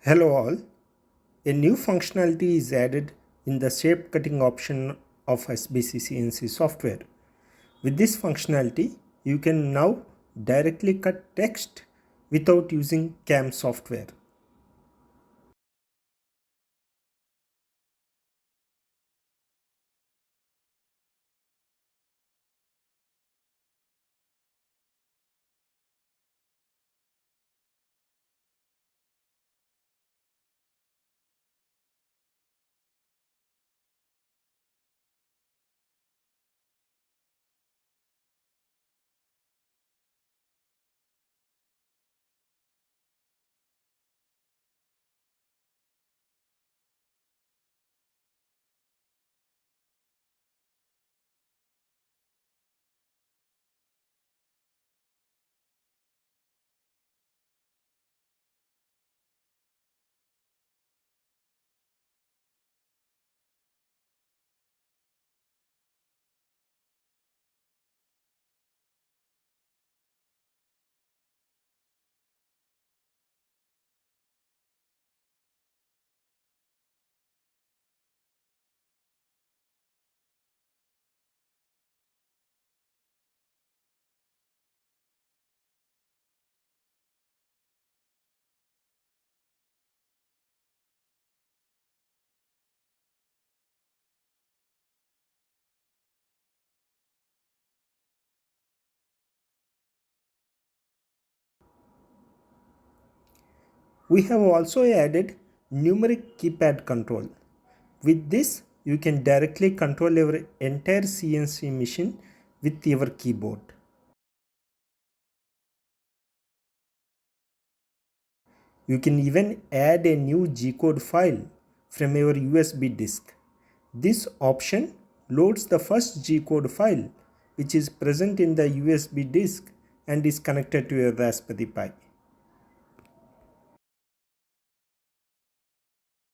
Hello all, a new functionality is added in the shape cutting option of SBC-CNC software. With this functionality, you can now directly cut text without using CAM software. We have also added numeric keypad control. With this, you can directly control your entire CNC machine with your keyboard. You can even add a new G-code file from your USB disk. This option loads the first G-code file which is present in the USB disk and is connected to your Raspberry Pi.